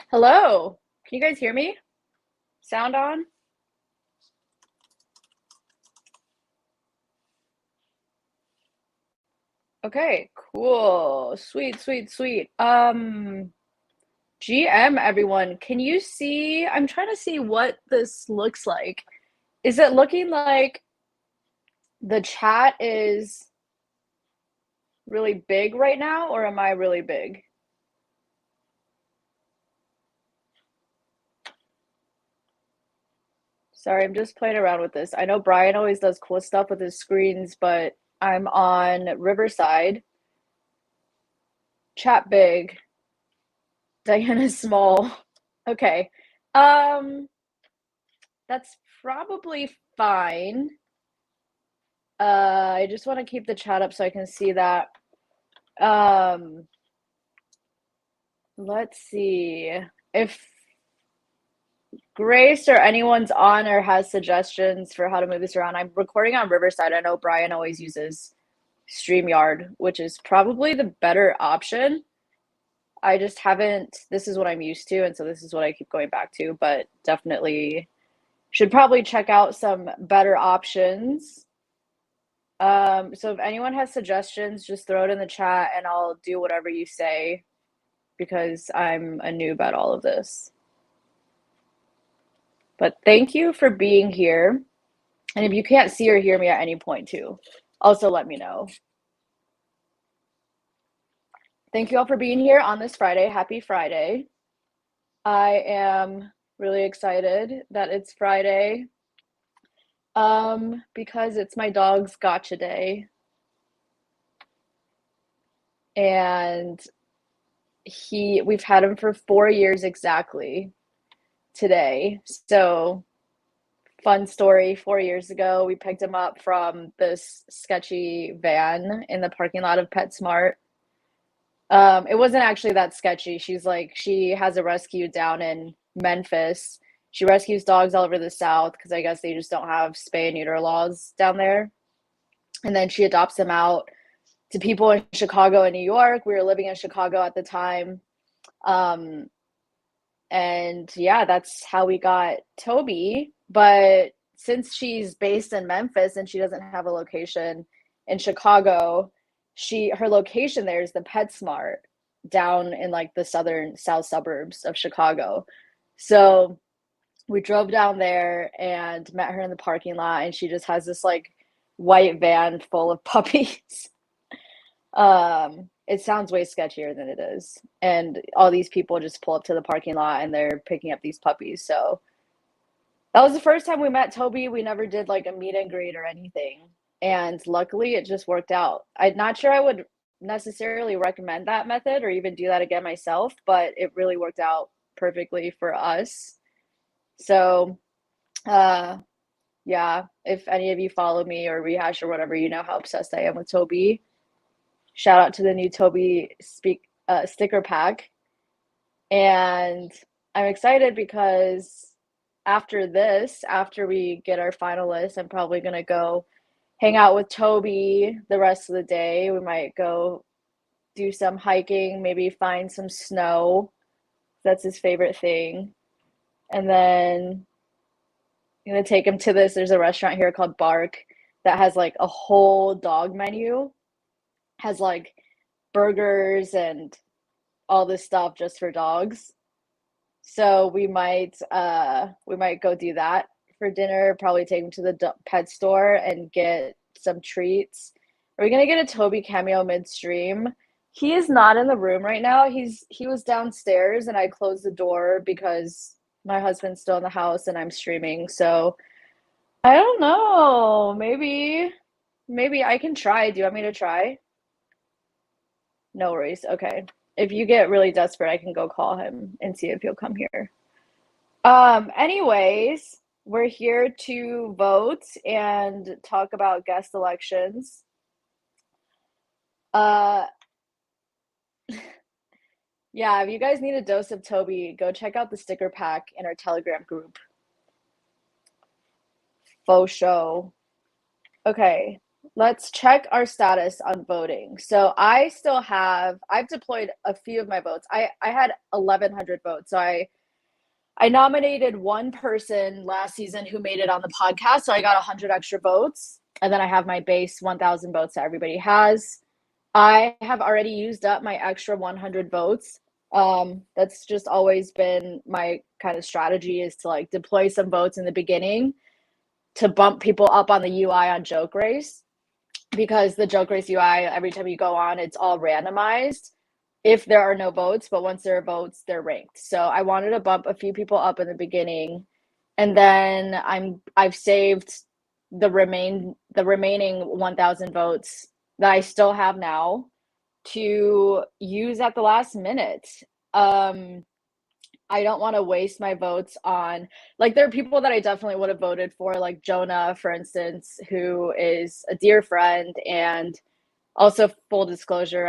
Hello. Can you guys hear me? Sound on? Okay, cool. Sweet, sweet, sweet. GM everyone, can you see? I'm trying to see what this looks like. Is it looking like the chat is really big right now, or am I really big? Sorry, I'm just playing around with this. I know Brian always does cool stuff with his screens, but I'm on Riverside. Chat big. Diana's small. Okay. Um, that's probably fine. I just want to keep the chat up so I can see that. Um, let's see if Grace or anyone's on or has suggestions for how to move this around. I'm recording on Riverside. I know Brian always uses StreamYard, which is probably the better option. I just haven't, this is what I'm used to, and so this is what I keep going back to, but definitely should probably check out some better options. So if anyone has suggestions, just throw it in the chat and I'll do whatever you say because I'm a noob at all of this. But thank you for being here. And if you can't see or hear me at any point too, also let me know. Thank you all for being here on this Friday. Happy Friday. I am really excited that it's Friday because it's my dog's gotcha day. And we've had him for 4 years exactly today. So, fun story, 4 years ago, we picked him up from this sketchy van in the parking lot of PetSmart. It wasn't actually that sketchy. She has a rescue down in Memphis. She rescues dogs all over the South because I guess they just don't have spay and neuter laws down there. And then she adopts them out to people in Chicago and New York. We were living in Chicago at the time. Um, and yeah, that's how we got Toby. But since she's based in Memphis and she doesn't have a location in Chicago, her location there is the PetSmart down in like the southern south suburbs of Chicago. So we drove down there and met her in the parking lot, and she just has this like white van full of puppies. It sounds way sketchier than it is. And all these people just pull up to the parking lot and they're picking up these puppies. So that was the first time we met Toby. We never did like a meet and greet or anything. And luckily it just worked out. I'm not sure I would necessarily recommend that method or even do that again myself, but it really worked out perfectly for us. So, uh, yeah, if any of you follow me or Rehash or whatever, you know how obsessed I am with Toby. Shout out to the new Toby sticker pack. And I'm excited because after we get our final list, I'm probably gonna go hang out with Toby the rest of the day. We might go do some hiking, maybe find some snow. That's his favorite thing. And then I'm gonna take him to this. There's a restaurant here called Bark that has like a whole dog menu, has like burgers and all this stuff just for dogs. So we might go do that for dinner, probably take him to the pet store and get some treats. Are we gonna get a Toby cameo midstream? He is not in the room right now. He was downstairs and I closed the door because my husband's still in the house and I'm streaming. So I don't know. Maybe I can try. Do you want me to try? No worries. Okay. If you get really desperate, I can go call him and see if he'll come here. Anyways, we're here to vote and talk about guest elections. Uh, yeah, if you guys need a dose of Toby, go check out the sticker pack in our Telegram group. Faux show. Okay, Let's check our status on voting. So I've deployed a few of my votes. I had 1,100 votes. So I nominated one person last season who made it on the podcast. So I got 100 extra votes. And then I have my base 1,000 votes that everybody has. I have already used up my extra 100 votes. That's just always been my kind of strategy, is to like deploy some votes in the beginning to bump people up on the UI on Joke Race, because the Joke Race UI, every time you go on, it's all randomized if there are no votes, but once there are votes, they're ranked. So I wanted to bump a few people up in the beginning, and then I've saved the remaining 1,000 votes that I still have now to use at the last minute. I don't want to waste my votes on, like, there are people that I definitely would have voted for, like Jonah, for instance, who is a dear friend, and also full disclosure,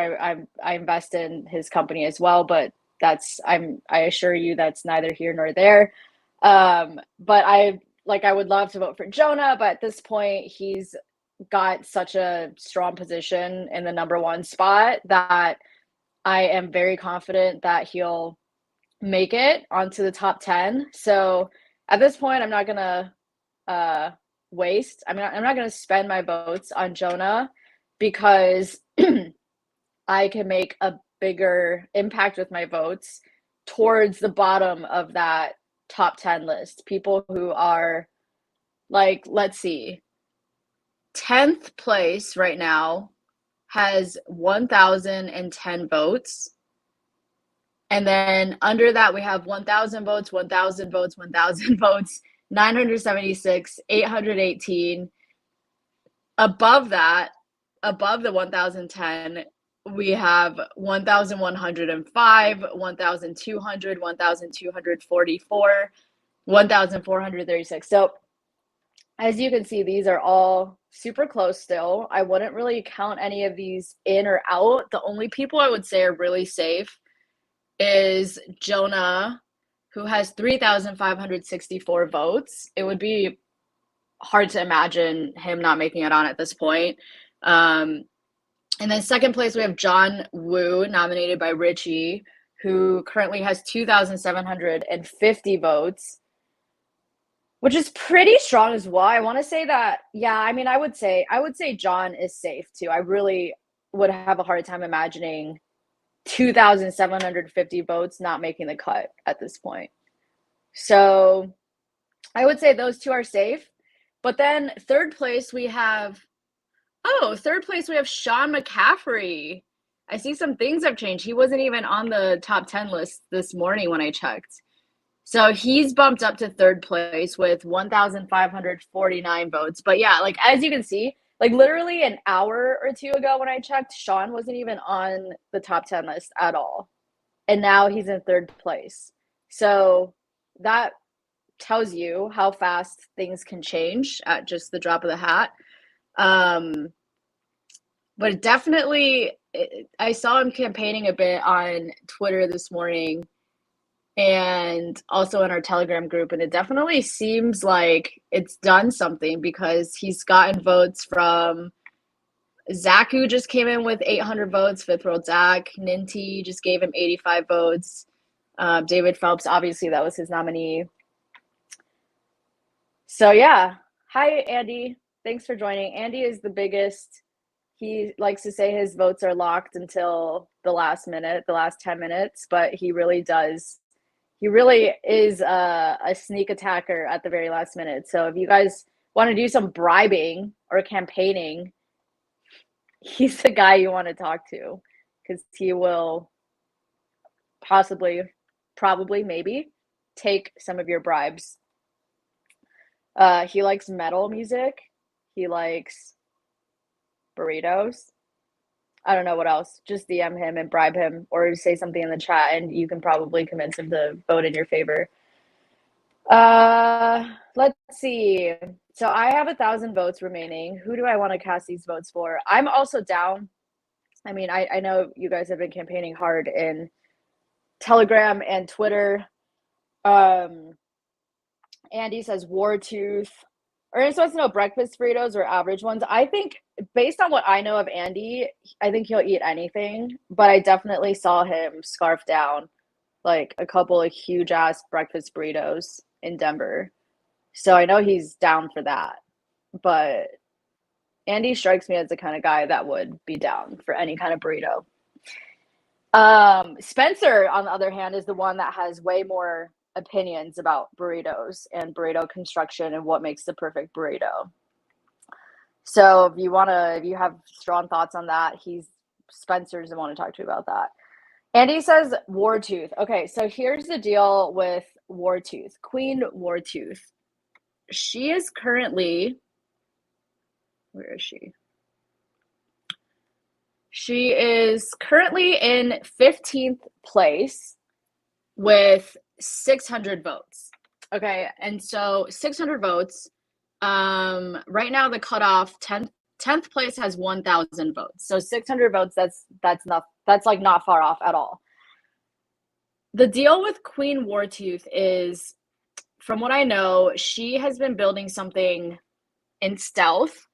I invest in his company as well, but I assure you that's neither here nor there. But I would love to vote for Jonah, but at this point he's got such a strong position in the number one spot that I am very confident that he'll make it onto the top 10. So at this point, I'm not gonna waste. I'm not gonna spend my votes on Jonah, because I can make a bigger impact with my votes towards the bottom of that top 10 list. People who are like, let's see, 10th place right now has 1,010 votes. And then under that, we have 1,000 votes, 1,000 votes, 1,000 votes, 976, 818. Above that, above the 1,010, we have 1,105, 1,200, 1,244, 1,436. So as you can see, these are all super close still. I wouldn't really count any of these in or out. The only people I would say are really safe is Jonah, who has 3,564 votes. It would be hard to imagine him not making it on at this point. And then second place, we have John Woo, nominated by Richie, who currently has 2,750 votes, which is pretty strong as well. I want to say that, yeah, I mean, I would say John is safe too. I really would have a hard time imagining 2,750 votes not making the cut at this point. So I would say those two are safe. But then third place, we have Sean McCaffrey. I see some things have changed. He wasn't even on the top 10 list this morning when I checked. So he's bumped up to third place with 1,549 votes. But yeah, like, as you can see, like, literally an hour or two ago when I checked, Sean wasn't even on the top 10 list at all. And now he's in third place. So that tells you how fast things can change at just the drop of the hat. But definitely, I saw him campaigning a bit on Twitter this morning and also in our Telegram group, and it definitely seems like it's done something, because he's gotten votes from Zach, who just came in with 800 votes, Fifth World Zach. Ninty just gave him 85 votes. David Phelps, obviously, that was his nominee. So yeah. Hi, Andy. Thanks for joining. Andy is the biggest. He likes to say his votes are locked until the last minute, the last 10 minutes, but he really does. He really is a sneak attacker at the very last minute. So if you guys want to do some bribing or campaigning, he's the guy you want to talk to, because he will possibly, probably, maybe take some of your bribes. He likes metal music. He likes burritos. I don't know what else. Just DM him and bribe him, or say something in the chat, and you can probably convince him to vote in your favor. Let's see. So I have 1,000 votes remaining. Who do I want to cast these votes for? I'm also down. I mean, I know you guys have been campaigning hard in Telegram and Twitter. Andy says Wartooth. Ernest wants to know breakfast burritos or average ones. I think based on what I know of Andy, I think he'll eat anything, but I definitely saw him scarf down like a couple of huge ass breakfast burritos in Denver. So I know he's down for that. But Andy strikes me as the kind of guy that would be down for any kind of burrito. Spencer, on the other hand, is the one that has way more opinions about burritos and burrito construction and what makes the perfect burrito. So if you have strong thoughts on that, Spencer's the one to talk to about that. Andy says Wartooth. Okay, so here's the deal with Wartooth, Queen Wartooth. She is currently, where is she? She is currently in 15th place with 600 votes. Okay, and so 600 votes. Right now the cutoff 10th place has 1,000 votes. So 600 votes. That's like not far off at all. The deal with Queen Wartooth is, from what I know, she has been building something in stealth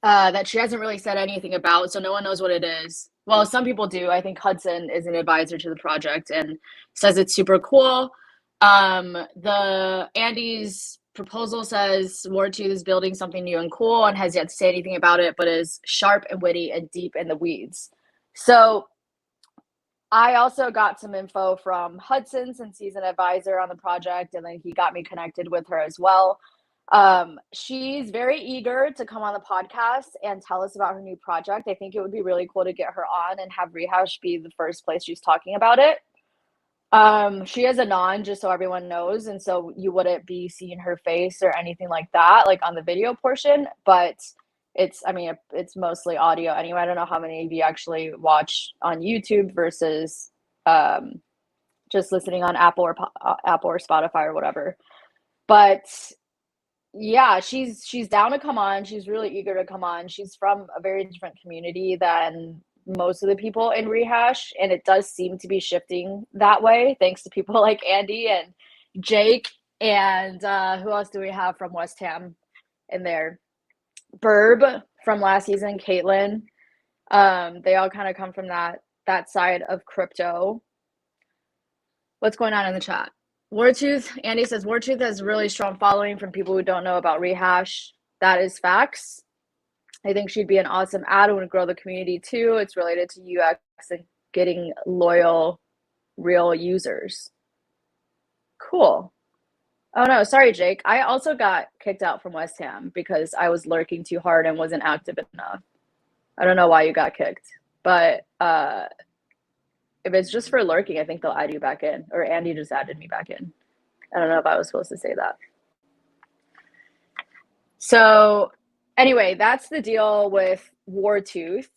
that she hasn't really said anything about, so no one knows what it is. Well, some people do. I think Hudson is an advisor to the project and says it's super cool. The Andy's proposal says Wartooth is building something new and cool and has yet to say anything about it, but is sharp and witty and deep in the weeds. So I also got some info from Hudson since he's an advisor on the project, and then he got me connected with her as well. She's very eager to come on the podcast and tell us about her new project. I think it would be really cool to get her on and have Rehash be the first place she's talking about it. She is anon, just so everyone knows, and so you wouldn't be seeing her face or anything like that, like on the video portion, but it's mostly audio anyway. I don't know how many of you actually watch on YouTube versus just listening on Apple or Spotify or whatever. But yeah, she's down to come on. She's really eager to come on. She's from a very different community than most of the people in Rehash, and it does seem to be shifting that way thanks to people like Andy and Jake and who else do we have from West Ham in there? Burb from last season, Caitlin. They all kind of come from that side of crypto. What's going on in the chat? Wartooth, Andy says Wartooth has a really strong following from people who don't know about Rehash. That is facts. I think she'd be an awesome add and would grow the community too. It's related to UX and getting loyal, real users. Cool. Oh no, sorry, Jake. I also got kicked out from West Ham because I was lurking too hard and wasn't active enough. I don't know why you got kicked, but if it's just for lurking, I think they'll add you back in. Or Andy just added me back in. I don't know if I was supposed to say that. So anyway, that's the deal with Wartooth.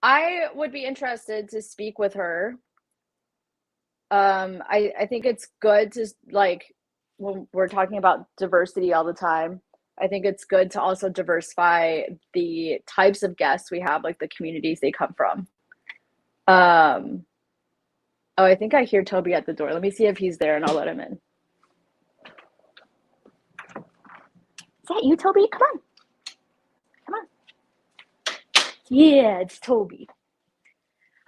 I would be interested to speak with her. I think it's good to, like, when we're talking about diversity all the time, I think it's good to also diversify the types of guests we have, like the communities they come from. Oh, I think I hear Toby at the door. Let me see if he's there and I'll let him in. Is that you, Toby? Come on. Come on. Yeah, it's Toby.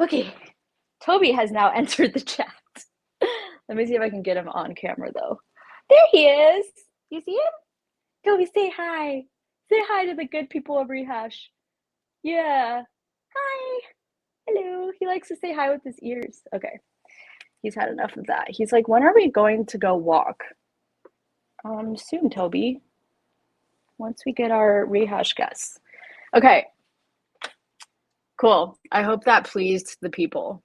Okay. Toby has now entered the chat. Let me see if I can get him on camera, though. There he is. You see him? Toby, say hi. Say hi to the good people of Rehash. Yeah. Hi. Hello. He likes to say hi with his ears. Okay. He's had enough of that. He's like, when are we going to go walk? Soon, Toby. Once we get our Rehash guests. Okay. Cool. I hope that pleased the people.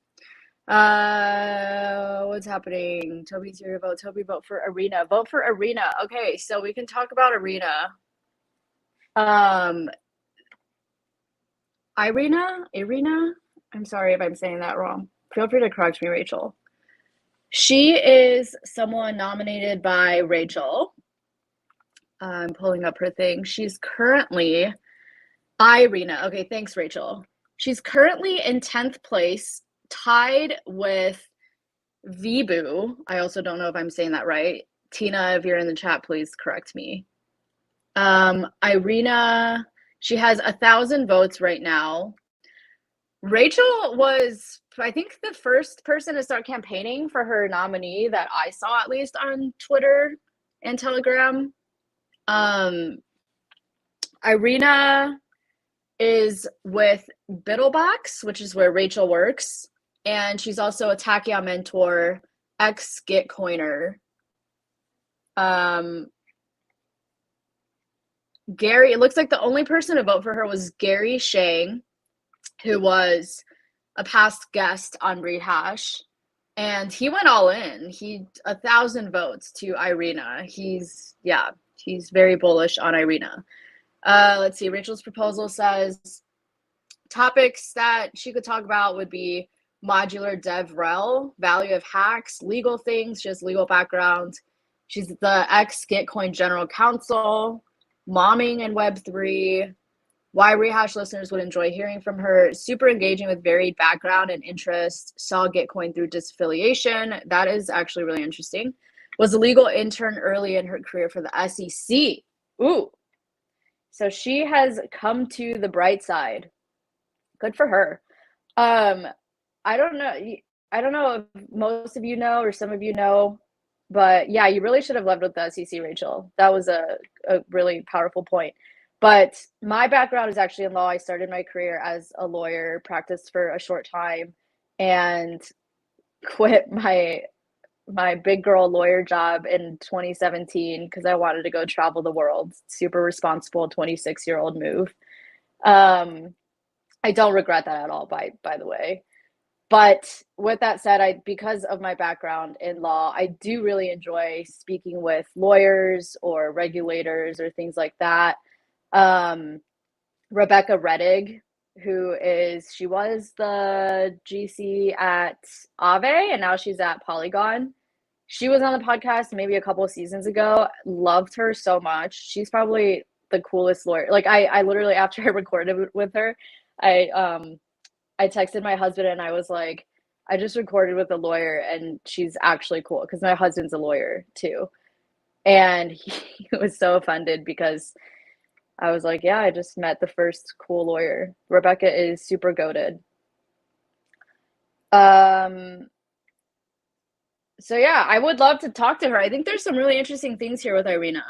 What's happening? Toby's here to vote. Toby, vote for Arena. Vote for Arena. Okay, so we can talk about Arena. Irina? I'm sorry if I'm saying that wrong. Feel free to correct me, Rachel. She is someone nominated by Rachel. I'm pulling up her thing. She's currently Irina. Okay, thanks, Rachel. She's currently in 10th place, tied with Vibu. I also don't know if I'm saying that right. Tina, if you're in the chat, please correct me. Irina, she has 1,000 votes right now. Rachel was, I think, the first person to start campaigning for her nominee that I saw, at least on Twitter and Telegram. Irina is with Bittlebox, which is where Rachel works, and she's also a Tachyon mentor, ex Gitcoiner. Gary, it looks like the only person to vote for her was Gary Shang, who was a past guest on Rehash, and he went all in. He 1,000 votes to Irina. He's very bullish on Irina. Let's see. Rachel's proposal says topics that she could talk about would be modular DevRel, value of hacks, legal things, just legal background. She's the ex Gitcoin general counsel, momming and Web3, why Rehash listeners would enjoy hearing from her, super engaging with varied background and interest, saw Gitcoin through disaffiliation. That is actually really interesting. Was a legal intern early in her career for the SEC. Ooh. So she has come to the bright side. Good for her. I don't know. I don't know if most of you know or some of you know, but yeah, you really should have led with the SEC, Rachel. That was a really powerful point. But my background is actually in law. I started my career as a lawyer, practiced for a short time, and quit my big girl lawyer job in 2017 because I wanted to go travel the world. Super responsible 26-year-old move. I don't regret that at all, by the way. But with that said, because of my background in law, I do really enjoy speaking with lawyers or regulators or things like that. Rebecca Rettig, she was the GC at Aave, and now she's at Polygon. She was on the podcast maybe a couple of seasons ago. Loved her so much. She's probably the coolest lawyer. Like I literally, after I recorded with her, I texted my husband and I was like, I just recorded with a lawyer and she's actually cool because my husband's a lawyer too. And he was so offended because I was like, yeah, I just met the first cool lawyer. Rebecca is super goated. So yeah, I would love to talk to her. I think there's some really interesting things here with Irina.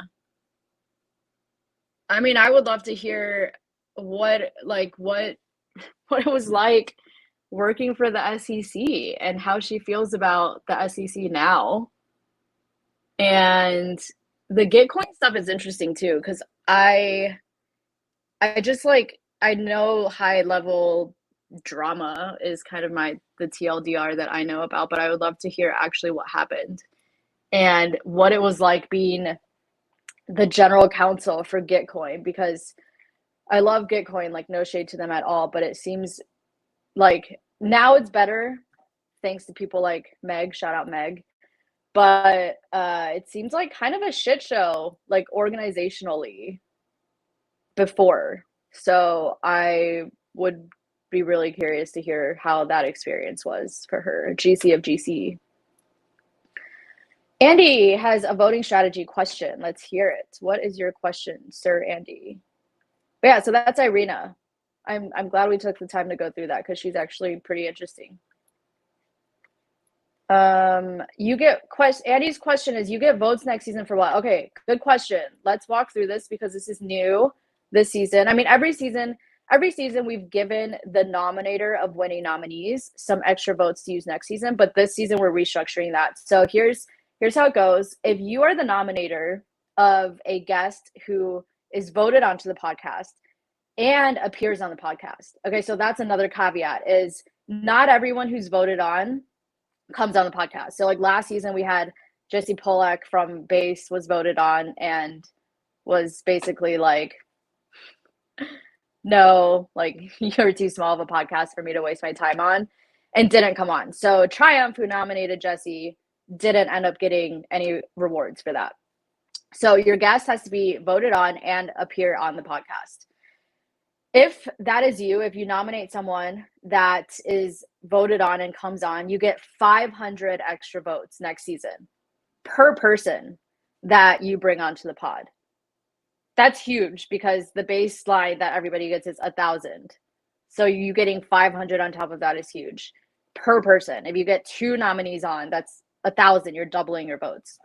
I mean, I would love to hear what it was like working for the SEC and how she feels about the SEC now. And the Gitcoin stuff is interesting too, because I just I know high level drama is kind of the TLDR that I know about, but I would love to hear actually what happened and what it was like being the general counsel for Gitcoin, because I love Gitcoin, like no shade to them at all, but it seems like now it's better thanks to people like Meg, shout out Meg. But it seems like kind of a shit show, like organizationally before. So I would be really curious to hear how that experience was for her, GC of GC. Andy has a voting strategy question. Let's hear it. What is your question, Sir Andy? But yeah, so that's Irina. I'm glad we took the time to go through that because she's actually pretty interesting. Andy's question is, you get votes next season for what? Okay, good question. Let's walk through this because this is new this season. I mean, every season we've given the nominator of winning nominees some extra votes to use next season, but this season we're restructuring that. So here's how it goes. If you are the nominator of a guest who is voted onto the podcast and appears on the podcast. Okay, so that's another caveat, is not everyone who's voted on comes on the podcast. So like last season we had Jesse Polak from Base was voted on and was basically like, no, like you're too small of a podcast for me to waste my time on, and didn't come on. So Triumph, who nominated Jesse, didn't end up getting any rewards for that. So your guest has to be voted on and appear on the podcast. If that is you, if you nominate someone that is voted on and comes on, you get 500 extra votes next season per person that you bring onto the pod. That's huge because the baseline that everybody gets is 1,000. So you getting 500 on top of that is huge per person. If you get 2 nominees on, that's 1,000. You're doubling your votes.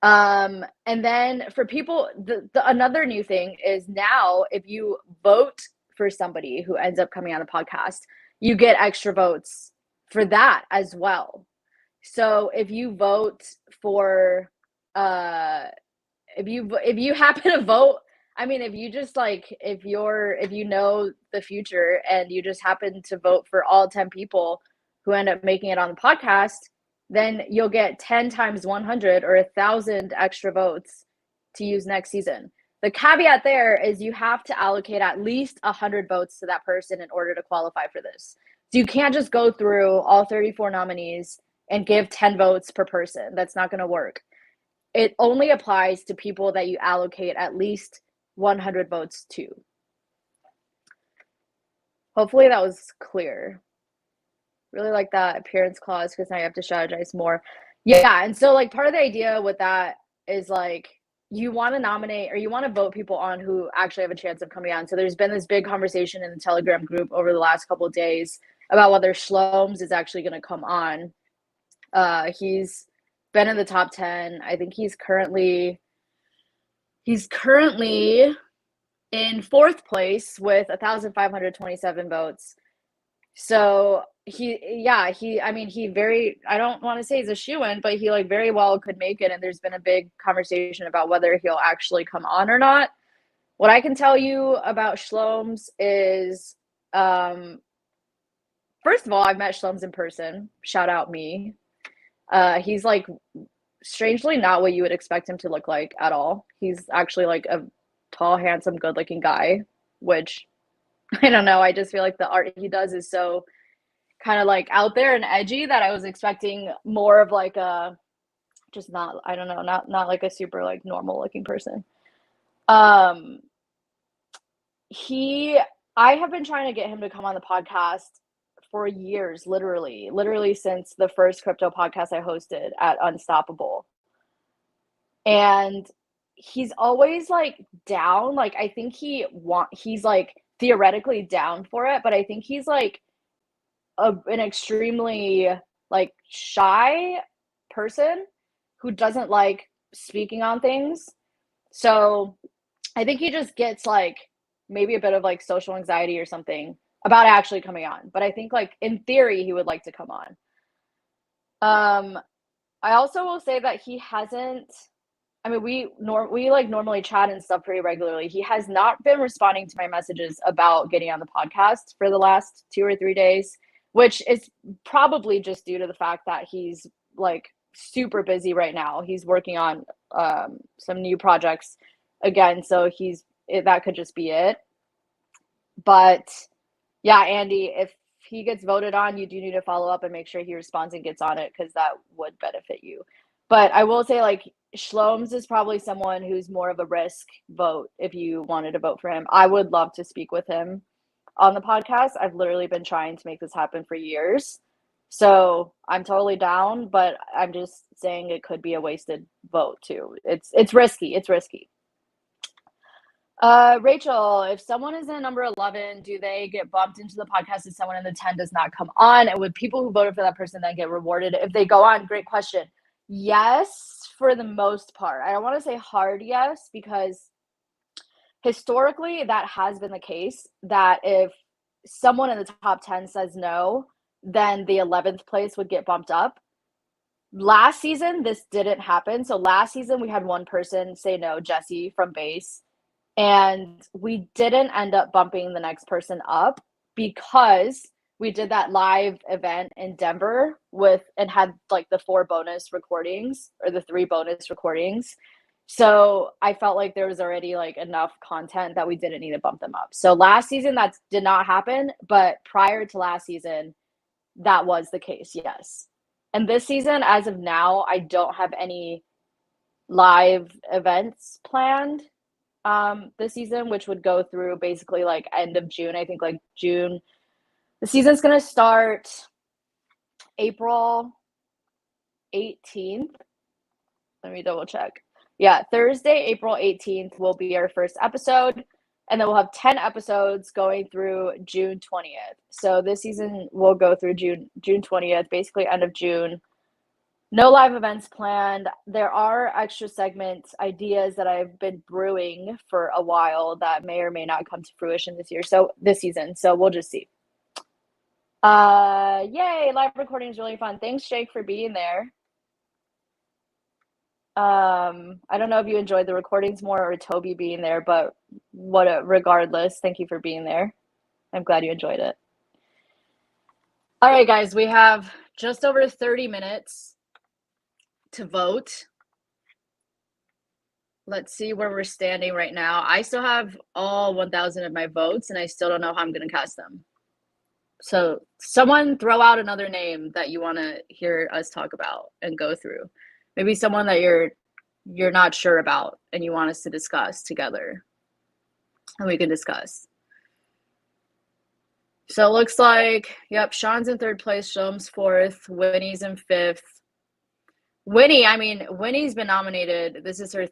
And then for people, another new thing is now if you vote for somebody who ends up coming on the podcast, you get extra votes for that as well. So if you vote for if you happen to vote, I mean, if you just like if you know the future and you just happen to vote for all 10 people who end up making it on the podcast, then you'll get 10 times 100 or 1,000 extra votes to use next season. The caveat there is you have to allocate at least 100 votes to that person in order to qualify for this. So you can't just go through all 34 nominees and give 10 votes per person. That's not going to work. It only applies to people that you allocate at least 100 votes to. Hopefully that was clear. Really like that appearance clause because now you have to strategize more. Yeah, and so like part of the idea with that is like you want to nominate or you want to vote people on who actually have a chance of coming on. So there's been this big conversation in the Telegram group over the last couple of days about whether Shlomes is actually going to come on. He's been in the top 10. I think he's currently in 4th place with 1,527 votes. So I don't want to say he's a shoo-in, but he like very well could make it. And there's been a big conversation about whether he'll actually come on or not. What I can tell you about Shlomes is, first of all, I've met Shlomes in person. Shout out me. He's like strangely not what you would expect him to look like at all. He's actually like a tall, handsome, good-looking guy, which I don't know. I just feel like the art he does is so kind of like out there and edgy that I was expecting more of like a just not I don't know, not like a super like normal looking person. I have been trying to get him to come on the podcast for years, literally since the first crypto podcast I hosted at Unstoppable. And he's always like down. Like I think he's like theoretically down for it, but I think he's like an extremely like shy person who doesn't like speaking on things. So I think he just gets like maybe a bit of like social anxiety or something about actually coming on. But I think like in theory he would like to come on. I also will say that he hasn't. I mean, we like normally chat and stuff pretty regularly. He has not been responding to my messages about getting on the podcast for the last 2 or 3 days, which is probably just due to the fact that he's like super busy right now. He's working on some new projects again, so that could just be it. But yeah, Andy, if he gets voted on, you do need to follow up and make sure he responds and gets on it because that would benefit you. But I will say, like, Shlomes is probably someone who's more of a risk vote if you wanted to vote for him. I would love to speak with him on the podcast. I've literally been trying to make this happen for years. So I'm totally down, but I'm just saying it could be a wasted vote too. It's risky. It's risky. Rachel, if someone is in number 11, do they get bumped into the podcast if someone in the 10 does not come on? And would people who voted for that person then get rewarded if they go on? Great question. Yes, for the most part. I don't want to say hard yes, because historically that has been the case, that if someone in the top 10 says no, then the 11th place would get bumped up. Last season, this didn't happen. So last season, we had one person say no, Jesse from base. And we didn't end up bumping the next person up because we did that live event in Denver and had like the 4 bonus recordings or the 3 bonus recordings. So I felt like there was already like enough content that we didn't need to bump them up. So last season that did not happen, but prior to last season, that was the case, yes. And this season, as of now, I don't have any live events planned this season, which would go through basically like end of June. I think like June. The season's going to start April 18th. Let me double check. Yeah, Thursday, April 18th will be our first episode, and then we'll have 10 episodes going through June 20th. So this season will go through June 20th, basically end of June. No live events planned. There are extra segment ideas that I've been brewing for a while that may or may not come to fruition this season. So we'll just see. Yay, live recording is really fun. Thanks, Jake, for being there. I don't know if you enjoyed the recordings more or Toby being there, but regardless, thank you for being there. I'm glad you enjoyed it. All right, guys, we have just over 30 minutes to vote. Let's see where we're standing right now. I still have all 1,000 of my votes, and I still don't know how I'm going to cast them. So someone throw out another name that you want to hear us talk about and go through. Maybe someone that you're not sure about and you want us to discuss together. And we can discuss. So it looks like, yep, Sean's in third place, Shom's fourth, Winnie's in fifth. Winnie's been nominated. This is her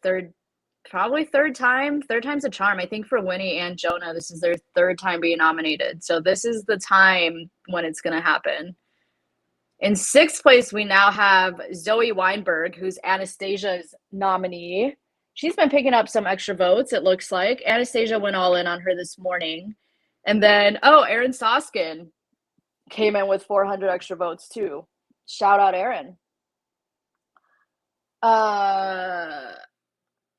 probably third time. Third time's a charm. I think for Winnie and Jonah, this is their third time being nominated. So this is the time when it's going to happen. In sixth place, we now have Zoe Weinberg, who's Anastasia's nominee. She's been picking up some extra votes, it looks like. Anastasia went all in on her this morning. And then, Aaron Soskin came in with 400 extra votes, too. Shout out, Aaron.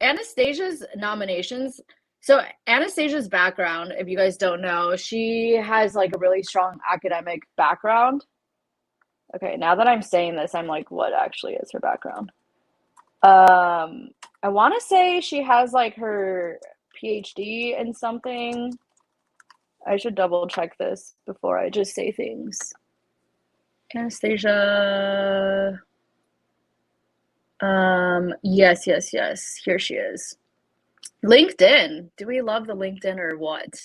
Anastasia's nominations. So Anastasia's background, if you guys don't know, she has like a really strong academic background. Okay, now that I'm saying this, I'm like, what actually is her background? I want to say she has like her PhD in something. I should double check this before I just say things. Anastasia. Yes. Here she is. LinkedIn. Do we love the LinkedIn or what?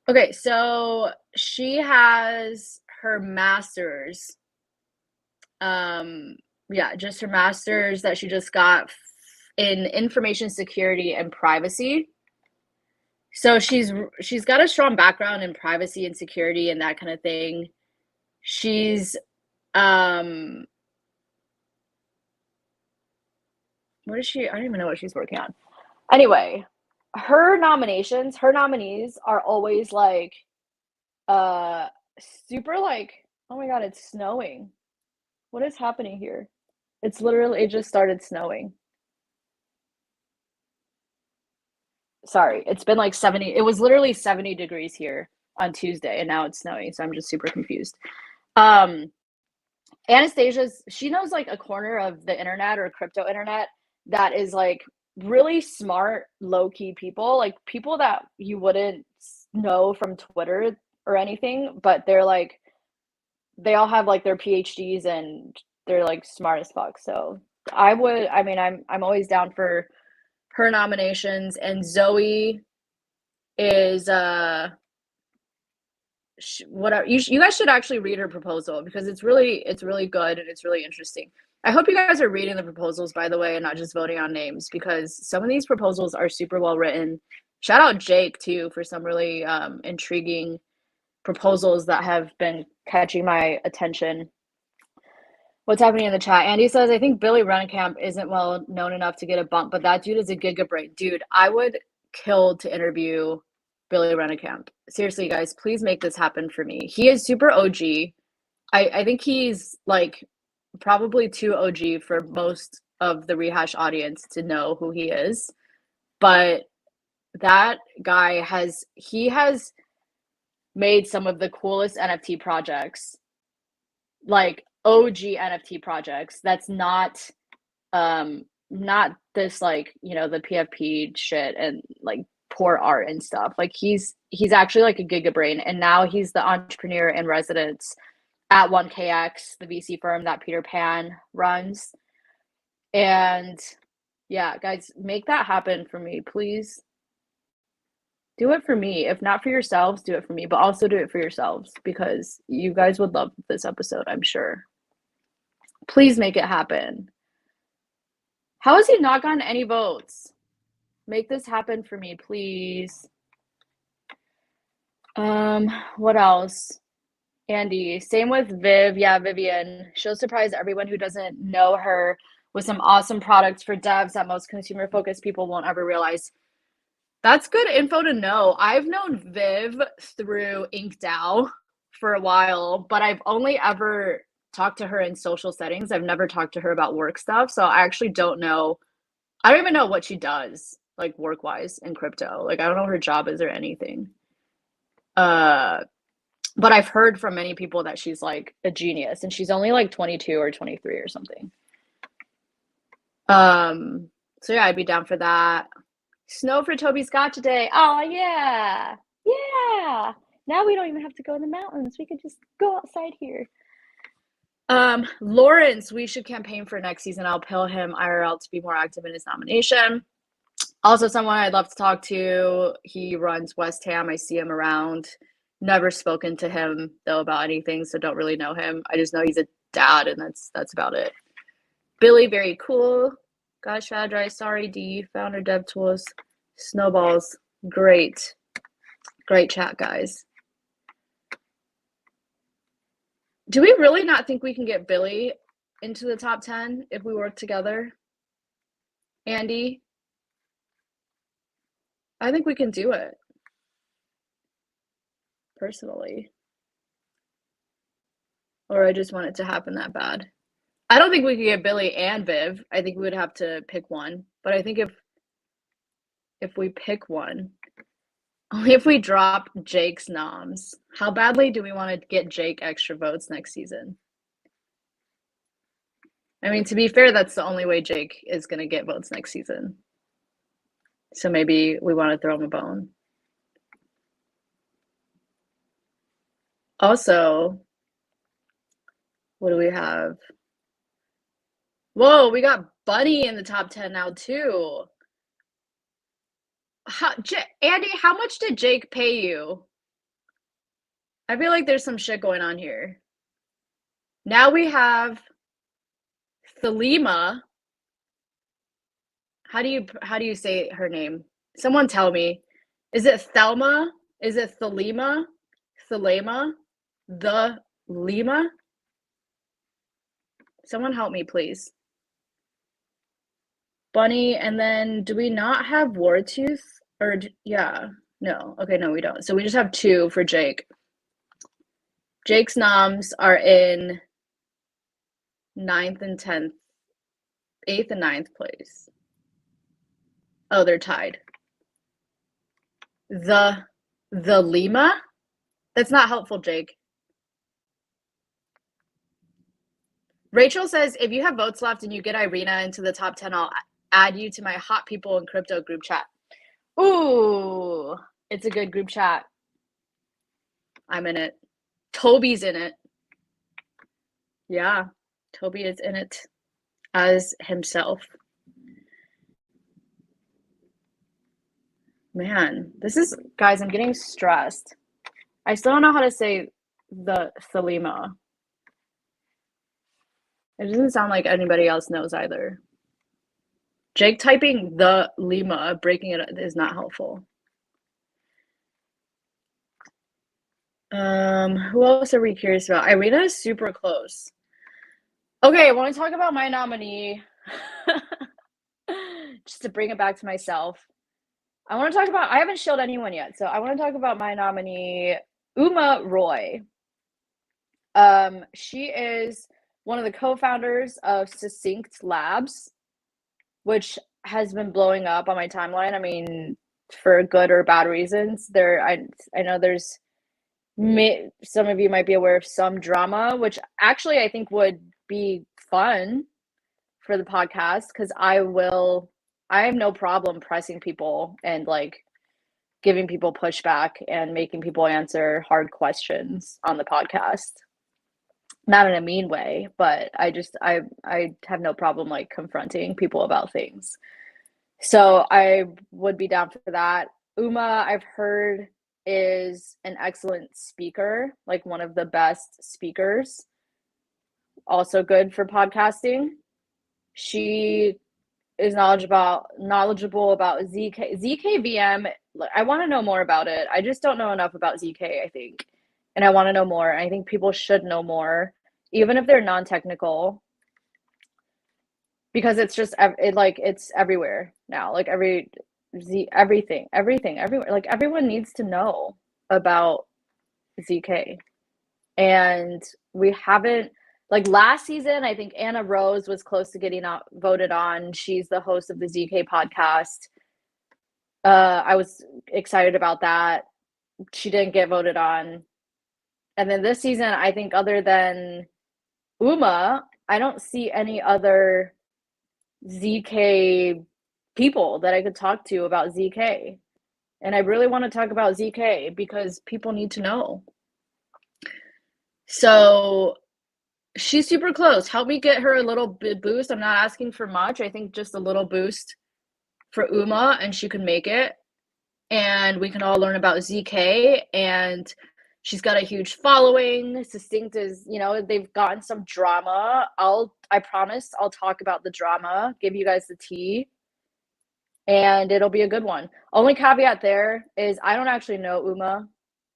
Okay, so she has her master's. Just her master's that she just got in information security and privacy. So she's got a strong background in privacy and security and that kind of thing. She's what is she? I don't even know what she's working on. Anyway, her nominees are always like super like, oh my god, it's snowing. What is happening here? It just started snowing. Sorry, it's been like 70. It was literally 70 degrees here on Tuesday, and now it's snowing, so I'm just super confused. She knows like a corner of the internet or crypto internet that is like really smart, low-key people, like people that you wouldn't know from Twitter or anything, but they all have like their PhDs and they're like smart as fuck. So I'm always down for her nominations, and Zoe is whatever. You guys should actually read her proposal because it's really good and it's really interesting. I hope you guys are reading the proposals, by the way, and not just voting on names, because some of these proposals are super well written. Shout out Jake too for some really intriguing proposals that have been catching my attention. What's happening in the chat? Andy says, I think Billy Rennekamp isn't well known enough to get a bump, but that dude is a gigabrain. Dude, I would kill to interview Billy Rennekamp. Seriously, guys, please make this happen for me. He is super OG. I think he's like probably too OG for most of the Rehash audience to know who he is. But that guy has made some of the coolest NFT projects, like OG NFT projects. That's not this like, the PFP shit and like poor art and stuff. Like he's actually like a gigabrain, and now he's the entrepreneur in residence at 1KX, the VC firm that Peter Pan runs. And yeah, guys, make that happen for me, please. Do it for me. If not for yourselves, do it for me, but also do it for yourselves because you guys would love this episode, I'm sure. Please make it happen. How has he not gotten any votes? Make this happen for me, please. What else? Andy, same with Viv. Yeah, Vivian. She'll surprise everyone who doesn't know her with some awesome products for devs that most consumer focused people won't ever realize. That's good info to know. I've known Viv through InkDAO for a while, but I've only ever talked to her in social settings. I've never talked to her about work stuff. So I actually don't know. I don't even know what she does, like work wise in crypto. Like I don't know what her job is or anything. Uh, but I've heard from many people that she's like a genius and she's only like 22 or 23 or something. So yeah, I'd be down for that. Snow for Toby Scott today. Oh yeah. Yeah. Now we don't even have to go in the mountains. We could just go outside here. Lawrence, we should campaign for next season. I'll pill him IRL to be more active in his nomination. Also, someone I'd love to talk to. He runs West Ham. I see him around. Never spoken to him though about anything, so don't really know him. I just know he's a dad, and that's about it. Billy, very cool. Gosh, Strategize. Sorry, D. Founder Dev Tools. Snowballs. Great. Great chat, guys. Do we really not think we can get Billy into the top 10 if we work together? Andy? I think we can do it. Personally. Or I just want it to happen that bad. I don't think we could get Billy and Viv. I think we would have to pick one. But I think if we pick one, only if we drop Jake's noms. How badly do we want to get Jake extra votes next season? I mean, to be fair, that's the only way Jake is going to get votes next season. So maybe we want to throw him a bone. Also, what do we have? Whoa, we got Bunny in the top 10 now, too. Andy, how much did Jake pay you? I feel like there's some shit going on here. Now we have Thelema. How do you say her name? Someone tell me. Is it Thelma? Is it Thelema? Thelema? The Lima? Someone help me, please. Bunny, and then do we not have Wartooth? Or, yeah. No. Okay, no, we don't. So we just have two for Jake. Jake's noms are in 9th and 10th. 8th and 9th place. Oh, they're tied. The Lima? That's not helpful, Jake. Rachel says, if you have votes left and you get Irina into the top 10, I'll add you to my hot people in crypto group chat. Ooh, it's a good group chat. I'm in it. Toby's in it. Yeah, Toby is in it as himself. Man, guys, I'm getting stressed. I still don't know how to say the Thelema. It doesn't sound like anybody else knows either. Jake typing the Lima, breaking it is not helpful. Who else are we curious about? Irina is super close. Okay, I want to talk about my nominee. Just to bring it back to myself. I haven't shilled anyone yet, so I want to talk about my nominee, Uma Roy. She is one of the co-founders of Succinct Labs, which has been blowing up on my timeline. I mean, for good or bad reasons. I know there's some of you might be aware of some drama, which actually I think would be fun for the podcast because I have no problem pressing people and like giving people pushback and making people answer hard questions on the podcast. Not in a mean way, but I have no problem like confronting people about things. So I would be down for that. Uma, I've heard, is an excellent speaker, like one of the best speakers. Also good for podcasting. She is knowledgeable about ZKVM. I want to know more about it. I just don't know enough about ZK, I think. And I want to know more. I think people should know more, even if they're non-technical, because it's just it's everywhere now. Like everything everywhere. Like everyone needs to know about ZK. And we haven't, like last season, I think Anna Rose was close to getting voted on. She's the host of the ZK podcast. I was excited about that. She didn't get voted on. And then this season, I think other than Uma, I don't see any other ZK people that I could talk to about ZK. And I really want to talk about ZK because people need to know. So she's super close. Help me get her a little bit boost. I'm not asking for much. I think just a little boost for Uma and she can make it. And we can all learn about ZK. And she's got a huge following. Succinct is, they've gotten some drama. I promise I'll talk about the drama, give you guys the tea. And it'll be a good one. Only caveat there is I don't actually know Uma.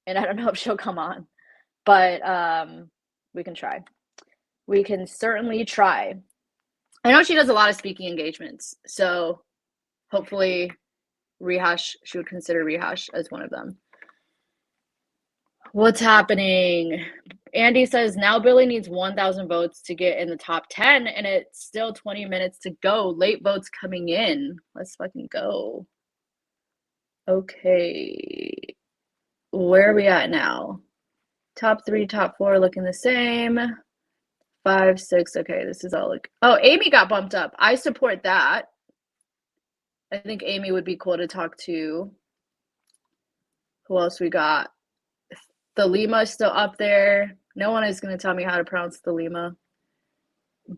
And I don't know if she'll come on. But we can try. We can certainly try. I know she does a lot of speaking engagements, so hopefully she would consider Rehash as one of them. What's happening? Andy says, now Billy needs 1,000 votes to get in the top 10, and it's still 20 minutes to go. Late votes coming in. Let's fucking go. Okay. Where are we at now? Top 3, top 4 looking the same. 5, 6. Okay, this is all like. Oh, Amy got bumped up. I support that. I think Amy would be cool to talk to. Who else we got? Thelema is still up there. No one is going to tell me how to pronounce Thelema.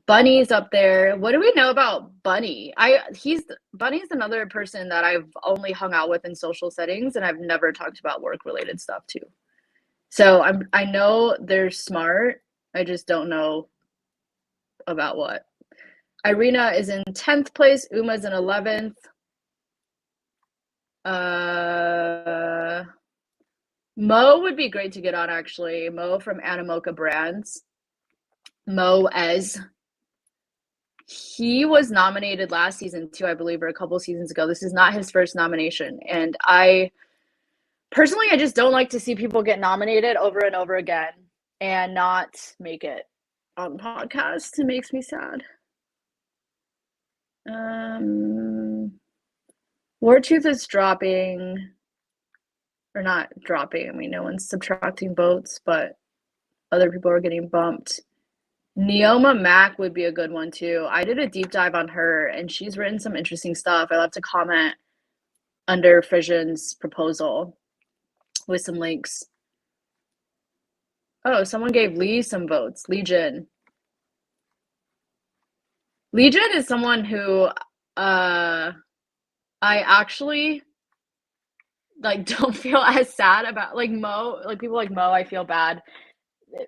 Bunny's up there. What do we know about Bunny? Bunny's another person that I've only hung out with in social settings, and I've never talked about work-related stuff too. So I know they're smart. I just don't know about what. Irina is in 10th place. Uma's in 11th. Mo would be great to get on, actually. Mo from Animoca Brands. Mo Ez. He was nominated last season too, I believe, or a couple seasons ago. This is not his first nomination. And I just don't like to see people get nominated over and over again and not make it on podcasts. It makes me sad. Wartooth is dropping, or not dropping. I mean, no one's subtracting votes, but other people are getting bumped. Neoma Mack would be a good one too. I did a deep dive on her, and she's written some interesting stuff. I love to comment under Fission's proposal with some links. Oh, someone gave Lee some votes. Legion is someone who I actually don't feel as sad about. Like Mo, like people like Mo, I feel bad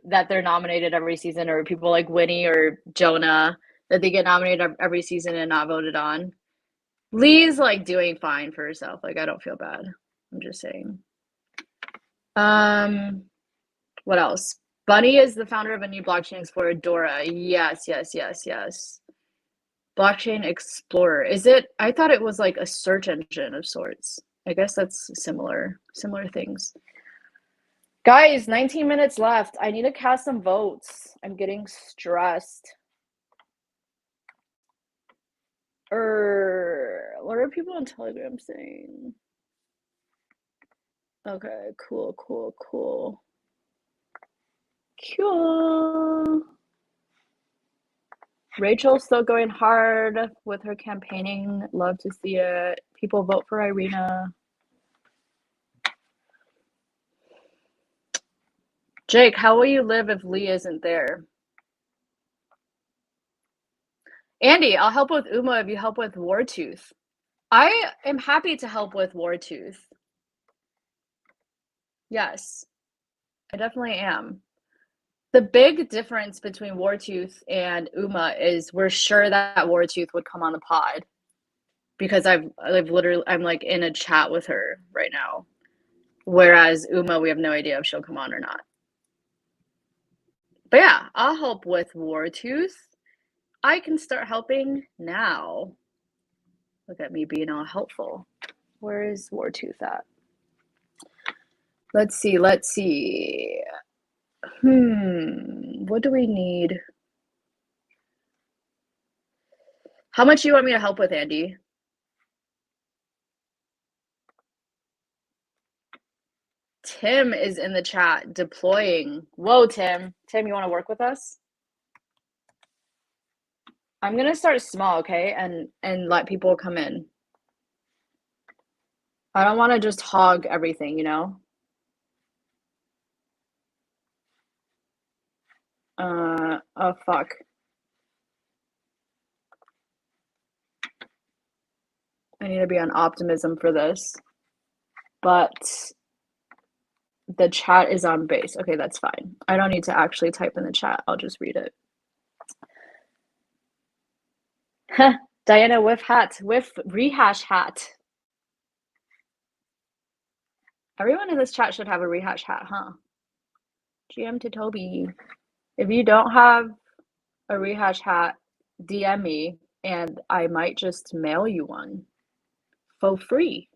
that they're nominated every season, or people like Winnie or Jonah that they get nominated every season and not voted on. Lee's doing fine for herself. I don't feel bad. I'm just saying. What else? Bunny is the founder of a new blockchain explorer, Dora. Yes. Blockchain Explorer. Is it? I thought it was like a search engine of sorts. I guess that's similar things. Guys, 19 minutes left. I need to cast some votes. I'm getting stressed. What are people on Telegram saying? Okay, cool. Rachel's still going hard with her campaigning. Love to see it. People vote for Irina. Jake, how will you live if Lee isn't there? Andy, I'll help with Uma if you help with Wartooth. I am happy to help with Wartooth. Yes, I definitely am. The big difference between Wartooth and Uma is we're sure that Wartooth would come on the pod. because I've literally I'm like in a chat with her right now. Whereas Uma, we have no idea if she'll come on or not. But yeah, I'll help with Wartooth. I can start helping now. Look at me being all helpful. Where is Wartooth at? Let's see, let's see. What do we need? How much do you want me to help with, Andy? Tim is in the chat deploying. Whoa, Tim. Tim, you want to work with us? I'm gonna start small, okay, and let people come in. I don't want to just hog everything, you know. Oh fuck. I need to be on optimism for this, but the chat is on base. Okay, that's fine. I don't need to actually type in the chat. I'll just read it. Diana with hat, with rehash hat. Everyone in this chat should have a rehash hat, huh? GM to Toby. If you don't have a rehash hat, DM me and I might just mail you one for free.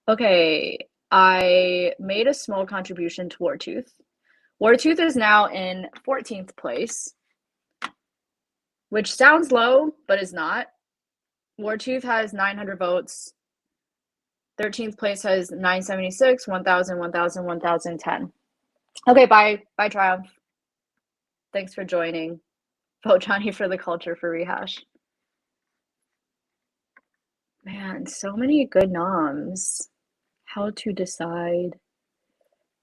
Okay, I made a small contribution to Wartooth. Wartooth is now in 14th place, which sounds low, but is not. Wartooth has 900 votes. 13th place has 976, 1,000, 1,000, 1,010. Okay, bye. Bye, Triumph. Thanks for joining. Vote Johnny for the culture for Rehash. Man, so many good noms. How to decide.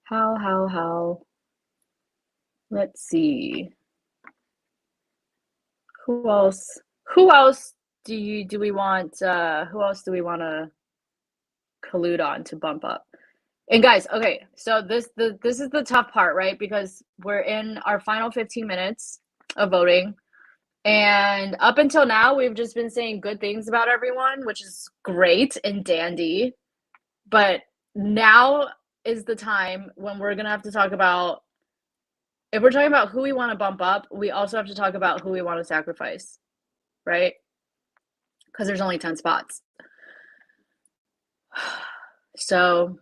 How? Let's see. Who else? Who else do we want who else do we want to collude on to bump up? And guys, okay, so this is the tough part, right? Because we're in our final 15 minutes of voting. And up until now, we've just been saying good things about everyone, which is great and dandy. But now is the time when we're going to have to talk about, if we're talking about who we want to bump up, we also have to talk about who we want to sacrifice, right? Because there's only 10 spots. So,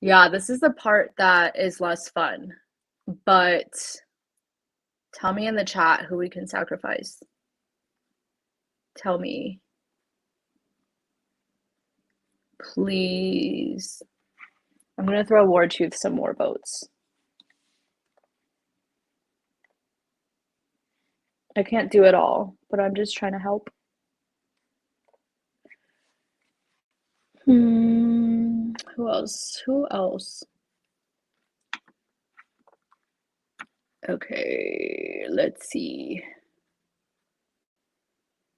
yeah, this is the part that is less fun. But tell me in the chat who we can sacrifice. Tell me. Please. I'm going to throw Wartooth some more votes. I can't do it all, but I'm just trying to help. Who else? Okay, let's see.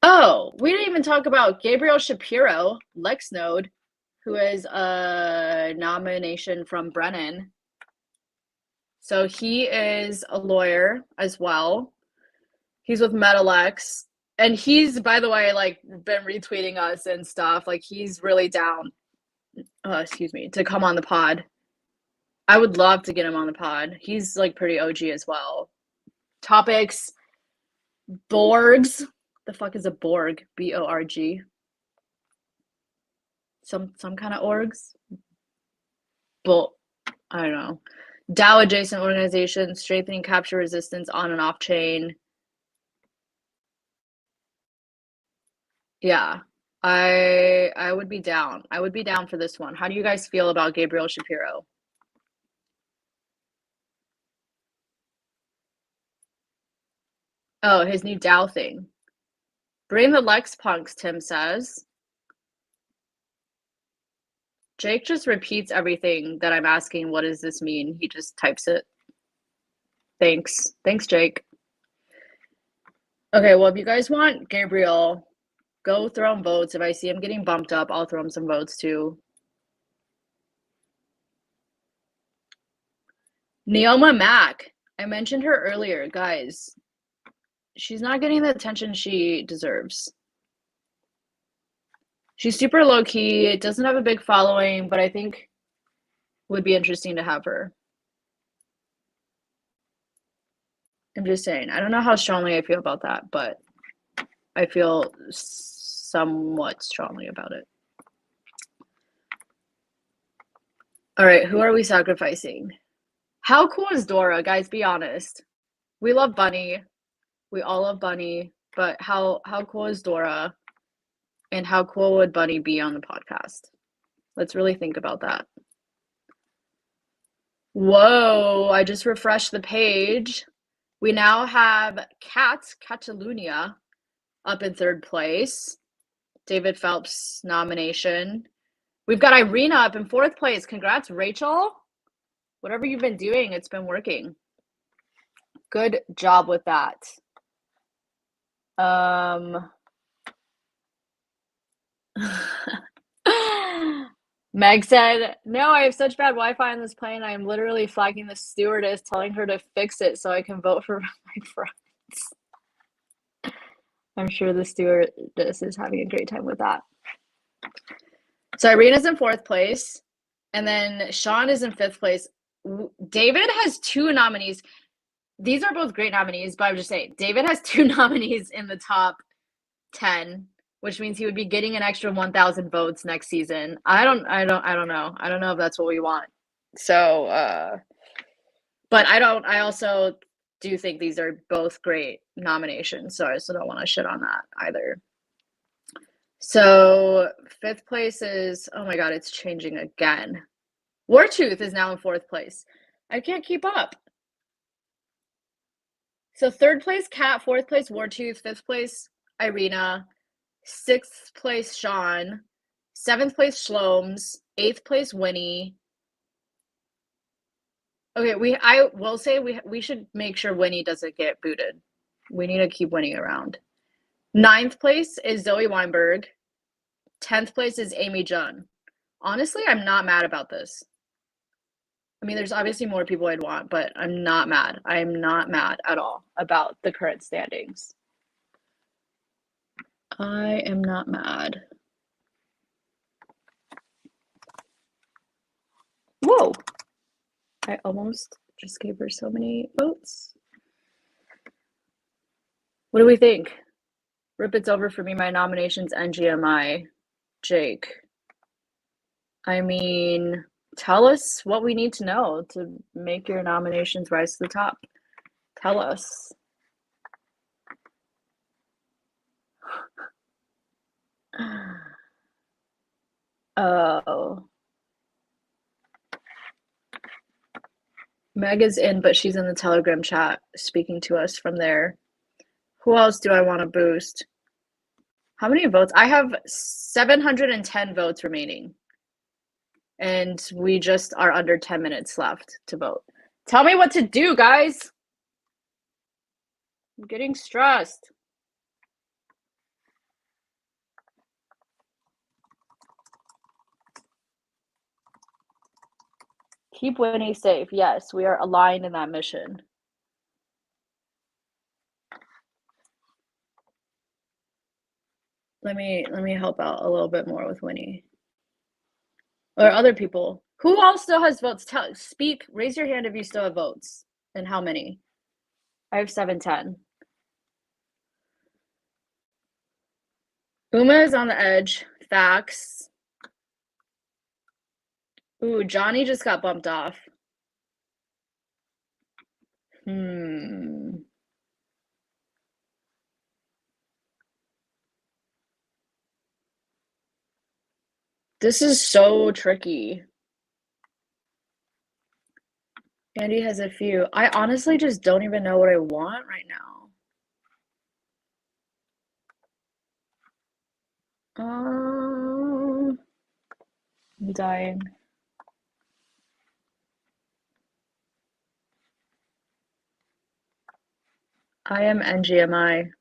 Oh, we didn't even talk about Gabriel Shapiro, Lexnode, who is a nomination from Brennan. So he is a lawyer as well. He's with Metalex. And he's, by the way, like been retweeting us and stuff. Like he's really down, to come on the pod. I would love to get him on the pod. He's like pretty OG as well. Topics, Borgs. The fuck is a Borg? B-O-R-G. Some kind of orgs. But I don't know. DAO adjacent organizations, strengthening capture resistance on and off chain. Yeah, I would be down. I would be down for this one. How do you guys feel about Gabriel Shapiro? Oh, his new DAO thing. Bring the Lex punks, Tim says. Jake just repeats everything that I'm asking. What does this mean? He just types it. Thanks, Jake. Okay, well, if you guys want Gabriel, go throw him votes. If I see him getting bumped up, I'll throw him some votes too. Neoma Mac. I mentioned her earlier, guys. she's not getting the attention she deserves. She's super low key, doesn't have a big following, but I think would be interesting to have her. I'm just saying. I don't know how strongly I feel about that, but I feel somewhat strongly about it. All right, who are we sacrificing? How cool is Dora? Guys, be honest. We love Bunny. We all love Bunny, but how cool is Dora? And how cool would Bunny be on the podcast? Let's really think about that. Whoa, I just refreshed the page. We now have Catalunya up in third place. David Phelps nomination. We've got Irina up in fourth place. Congrats, Rachel. Whatever you've been doing, it's been working. Good job with that. Meg said, no, I have such bad Wi-Fi on this plane. I am literally flagging the stewardess, telling her to fix it so I can vote for my friends. I'm sure the stewardess is having a great time with that. So Irina's in fourth place, and then Sean is in fifth place. David has 2 nominees. These are both great nominees, but I'm just saying, David has 2 nominees in the top 10, which means he would be getting an extra 1,000 votes next season. I don't know. I don't know if that's what we want. So, but I also do think these are both great nominations, so I also don't want to shit on that either. So fifth place is, oh my God, it's changing again. Wartooth is now in fourth place. I can't keep up. So third place, Kat, fourth place, Wartooth, fifth place, Irina, sixth place, Sean, seventh place, Shlomes, eighth place, Winnie. Okay, I will say we should make sure Winnie doesn't get booted. We need to keep Winnie around. Ninth place is Zoe Weinberg. 10th place is Amy Junn. Honestly, I'm not mad about this. I mean, there's obviously more people I'd want, but I'm not mad. I am not mad at all about the current standings. I am not mad. Whoa. I almost just gave her so many votes. What do we think? Rip It's Over for me, my nominations, NGMI, Jake. I mean, tell us what we need to know to make your nominations rise to the top. Tell us. Oh. Meg is in, but she's in the Telegram chat speaking to us from there. Who else do I want to boost? How many votes? I have 710 votes remaining. And we just are under 10 minutes left to vote. Tell me what to do, guys. I'm getting stressed. Keep Winnie safe. Yes, we are aligned in that mission. Let me help out a little bit more with Winnie. Or other people. Who else still has votes? Speak. Raise your hand if you still have votes. And how many? I have 710. Uma is on the edge. Facts. Ooh, Johnny just got bumped off. This is so tricky. Andy has a few. I honestly just don't even know what I want right now. I'm dying. I am NGMI.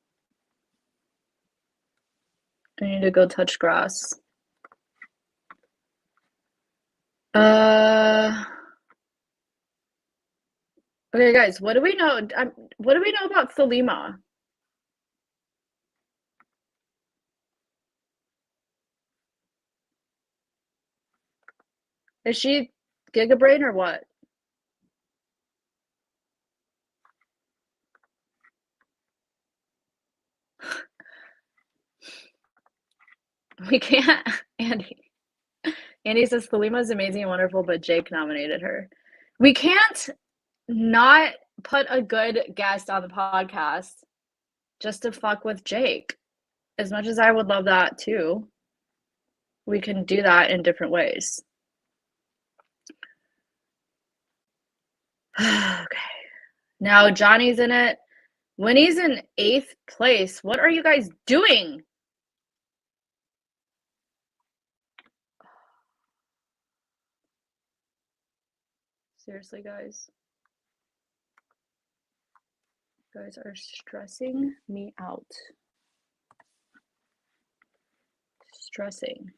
I need to go touch grass. Okay, guys, what do we know? What do we know about Salima? Is she Giga Brain or what? We can't. Andy says Thelema is amazing and wonderful, but Jake nominated her. We can't not put a good guest on the podcast just to fuck with Jake. As much as I would love that too, we can do that in different ways. Okay. Now Johnny's in it. Winnie's in 8th place. What are you guys doing? Seriously, guys. You guys are stressing me out. Stressing.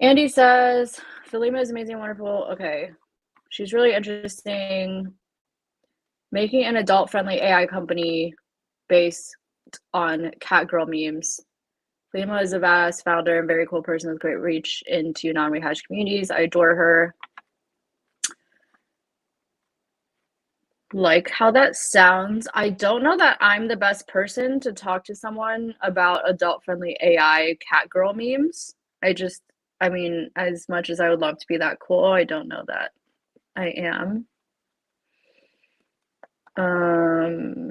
Andy says, Thelema is amazing and wonderful. Okay. She's really interesting. Making an adult-friendly AI company based on cat girl memes. Thelema is a badass founder and very cool person with great reach into non-rehash communities. I adore her. Like how that sounds. I don't know that I'm the best person to talk to someone about adult-friendly AI cat girl memes. I mean, as much as I would love to be that cool, I don't know that I am. Hmm.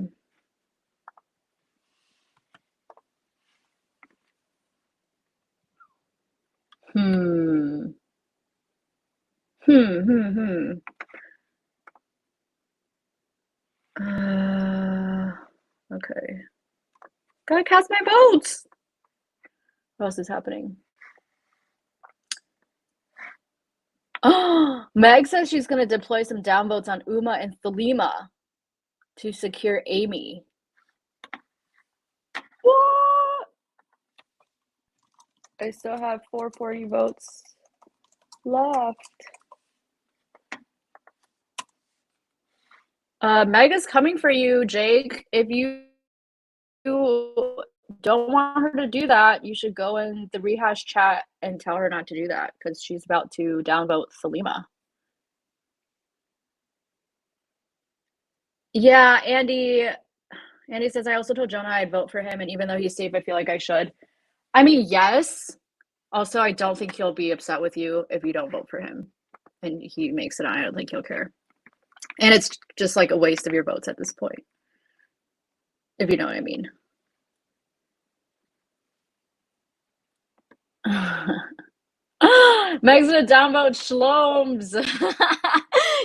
Okay. Gotta cast my votes. What else is happening? Oh, Meg says she's gonna deploy some downvotes on Uma and Thelema to secure Amy. What? I still have 440 votes left. Meg is coming for you, Jake. If you don't want her to do that, you should go in the Rehash chat and tell her not to do that because she's about to downvote Thelema. Yeah, Andy says, I also told Jonah I'd vote for him, and even though he's safe, I feel like I should. I mean, yes. Also, I don't think he'll be upset with you if you don't vote for him and he makes it on. I don't think he'll care. And it's just like a waste of your votes at this point, if you know what I mean. Meg's gonna downvote Shlomes.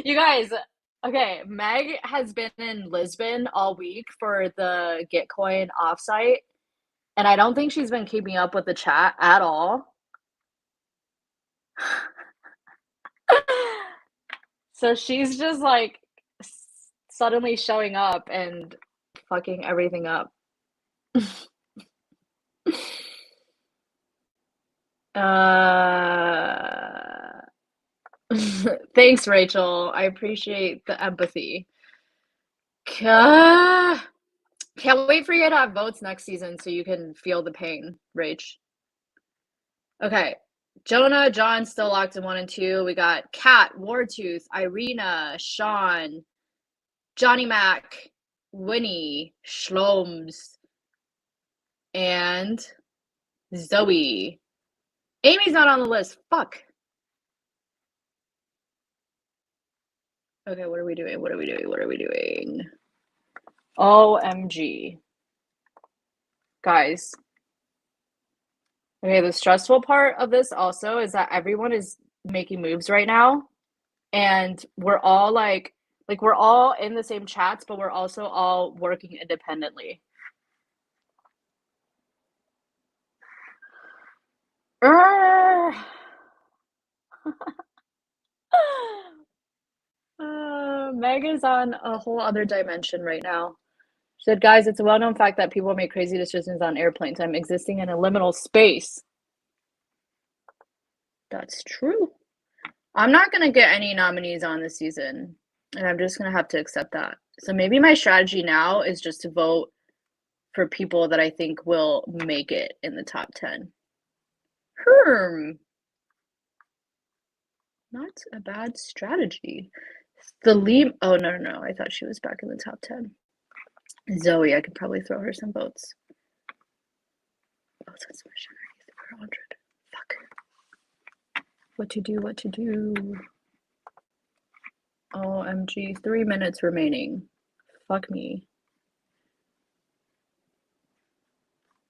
You guys, okay, Meg has been in Lisbon all week for the Gitcoin offsite, and I don't think she's been keeping up with the chat at all. So she's just like suddenly showing up and fucking everything up. Thanks, Rachel. I appreciate the empathy. Can't wait for you to have votes next season so you can feel the pain, Rach. Okay. Jonah, John still locked in 1 and 2. We got Kat, Wartooth, Irina, Sean, Johnny Mac, Winnie, Shlomes, and Zoe. Amy's not on the list. Fuck. Okay, what are we doing? OMG. Guys. Okay, the stressful part of this also is that everyone is making moves right now, and we're all like we're all in the same chats, but we're also all working independently. Meg is on a whole other dimension right now. She said, guys, it's a well-known fact that people make crazy decisions on airplanes. I'm existing in a liminal space. That's true. I'm not going to get any nominees on this season, and I'm just going to have to accept that. So maybe my strategy now is just to vote for people that I think will make it in the top 10. Herm. Not a bad strategy. The lead. Oh, no, no, no. I thought she was back in the top 10. Zoe, I could probably throw her some votes. Oh, that's my sugar. 100. Fuck. What to do, what to do. OMG, 3 minutes remaining. Fuck me.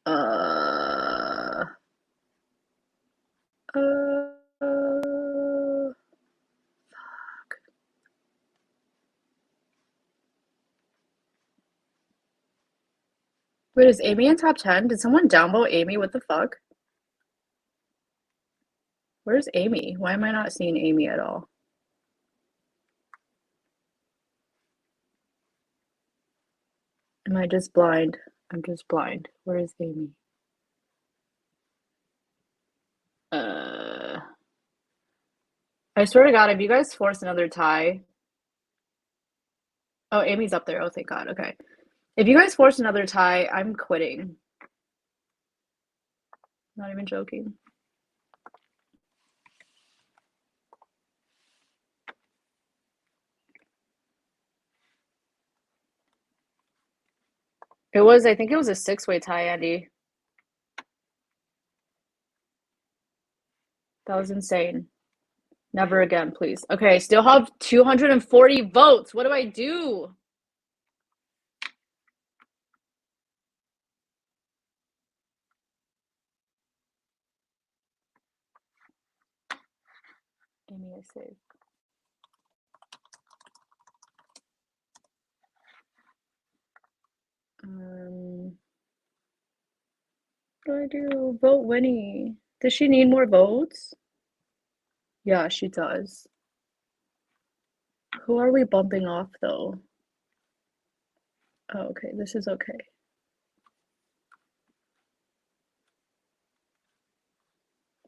Uh, fuck. Wait, is Amy in top 10? Did someone downvote Amy? What the fuck? Where's Amy? Why am I not seeing Amy at all? Am I just blind? I'm just blind. Where is Amy? I swear to God, if you guys force another tie. Oh, Amy's up there. Oh, thank God. Okay. If you guys force another tie, I'm quitting. Not even joking. I think it was a 6-way tie, Andy. That was insane. Never again, please. Okay, still have 240 votes. What do I do? Amy is safe. What do I do? Vote Winnie. Does she need more votes? Yeah, she does. Who are we bumping off, though? Oh, okay, this is okay.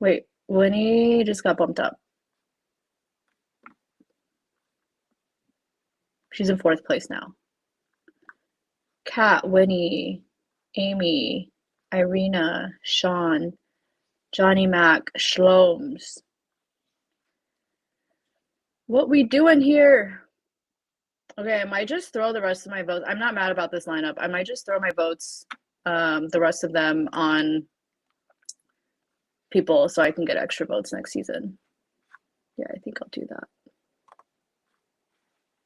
Wait, Winnie just got bumped up. She's in 4th place now. Kat, Winnie, Amy, Irina, Sean, Johnny Mac, Shlomes. What we doing here? Okay, I might just throw the rest of my votes. I'm not mad about this lineup. I might just throw my votes, the rest of them on people so I can get extra votes next season. Yeah, I think I'll do that.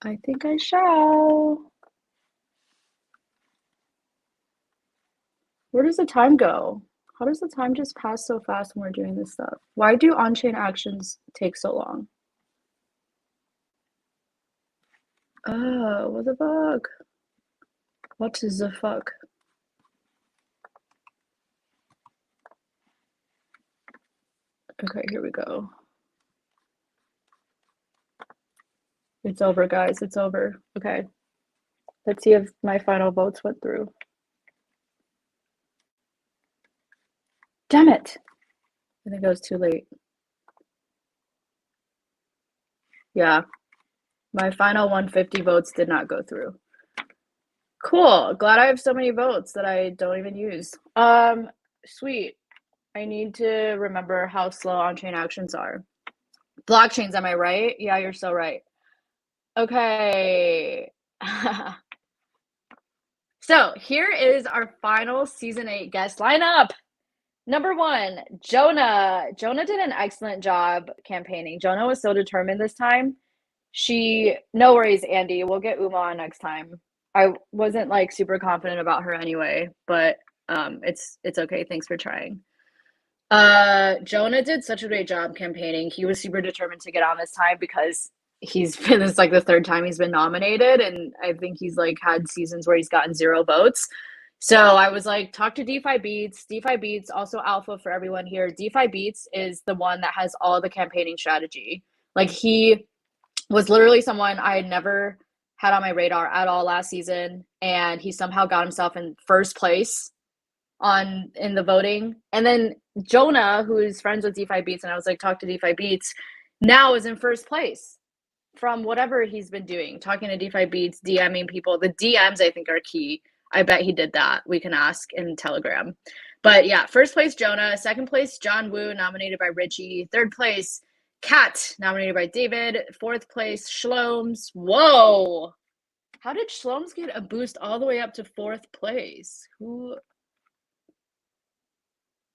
I think I shall. Where does the time go? How does the time just pass so fast when we're doing this stuff? Why do on-chain actions take so long? Oh, what the fuck? What is the fuck? Okay, here we go. It's over, guys. It's over. Okay. Let's see if my final votes went through. Damn it. I think I was too late. Yeah. My final 150 votes did not go through. Cool. Glad I have so many votes that I don't even use. Sweet. I need to remember how slow on-chain actions are. Blockchains, am I right? Yeah, you're so right. Okay. So here is our final season 8 guest lineup. Number 1, Jonah. Jonah did an excellent job campaigning. Jonah was so determined this time. No worries, Andy. We'll get Uma on next time. I wasn't like super confident about her anyway, but it's okay. Thanks for trying. Jonah did such a great job campaigning. He was super determined to get on this time because it's like the 3rd time he's been nominated, and I think he's like had seasons where he's gotten 0 votes. So I was like, talk to DeFi Beats. DeFi Beats, also alpha for everyone here. DeFi Beats is the one that has all the campaigning strategy. Like, he was literally someone I had never had on my radar at all last season, and he somehow got himself in 1st place in the voting. And then Jonah, who is friends with DeFi Beats, and I was like, talk to DeFi Beats, now is in 1st place from whatever he's been doing, talking to DeFi Beats, DMing people. The DMs, I think, are key. I bet he did that. We can ask in Telegram. But yeah, first place, Jonah. Second place, John Woo, nominated by Richie. Third place, Kat, nominated by David. Fourth place, Shlomes. Whoa. How did Shlomes get a boost all the way up to fourth place? Who?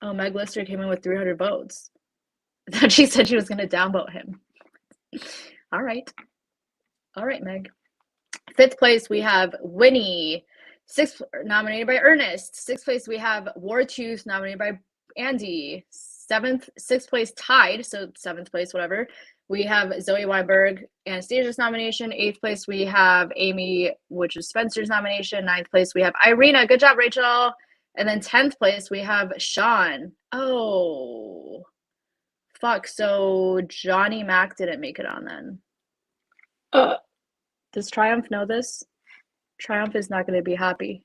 Oh, Meg Lister came in with 300 votes. I thought she said she was going to downvote him. All right. All right, Meg. Fifth place, we have Winnie. Sixth, nominated by Ernest. Sixth place, we have Wartooth, nominated by Andy. Sixth place, tied, so seventh place, whatever. We have Zoe Weinberg, Anastasia's nomination. Eighth place, we have Amy, which is Spencer's nomination. Ninth place, we have Irina. Good job, Rachel. And then 10th place, we have Sean. Oh, fuck. So Johnny Mac didn't make it on then. Does Triumph know this? Triumph is not going to be happy.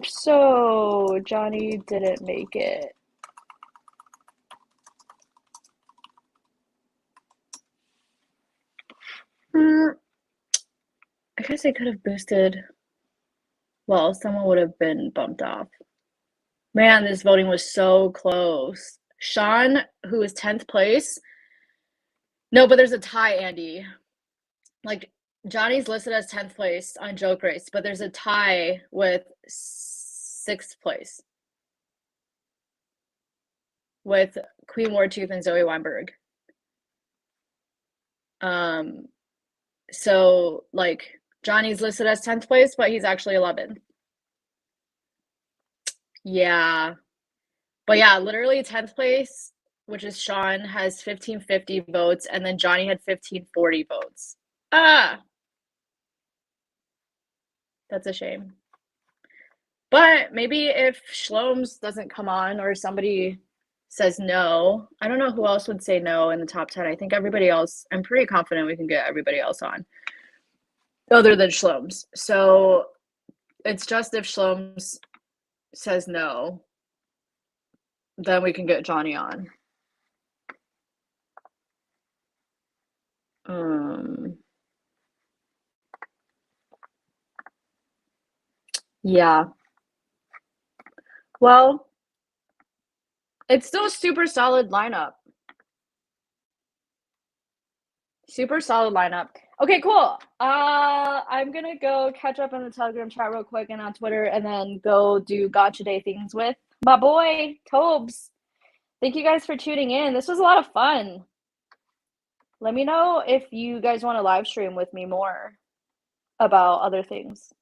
So Johnny didn't make it. I guess they could have boosted. Well, someone would have been bumped off. Man, this voting was so close. Sean, who is 10th place. No, but there's a tie, Andy. Like, Johnny's listed as 10th place on Joke Race, but there's a tie with 6th place with Queen Wartooth and Zoe Weinberg. So, like, Johnny's listed as 10th place, but he's actually 11th. Yeah. But yeah, literally 10th place, which is Sean, has 1550 votes, and then Johnny had 1540 votes. That's a shame. But maybe if Shlomes doesn't come on or somebody says no, I don't know who else would say no in the top 10. I think everybody else, I'm pretty confident we can get everybody else on other than Shlomes. So it's just if Shlomes says no, then we can get Johnny on. Yeah. Well, it's still a super solid lineup. Super solid lineup. Okay, cool. I'm gonna go catch up on the Telegram chat real quick and on Twitter, and then go do Gotcha Day things with my boy Tobes. Thank you guys for tuning in. This was a lot of fun. Let me know if you guys want to live stream with me more about other things,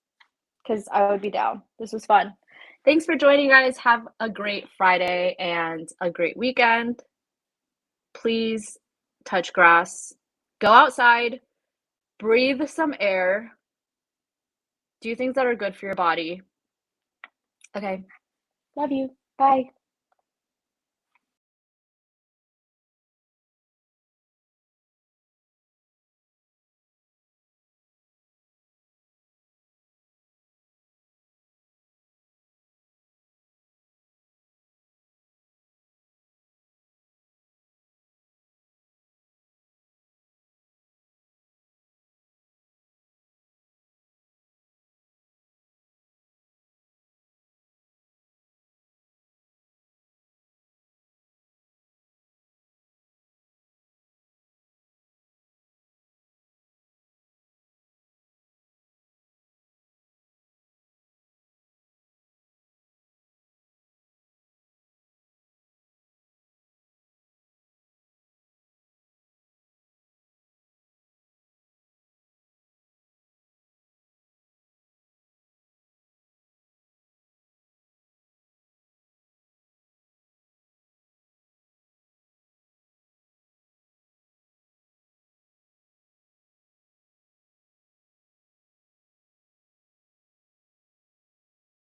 because I would be down. This was fun. Thanks for joining, guys. Have a great Friday and a great weekend. Please touch grass. Go outside. Breathe some air. Do things that are good for your body. Okay. Love you. Bye.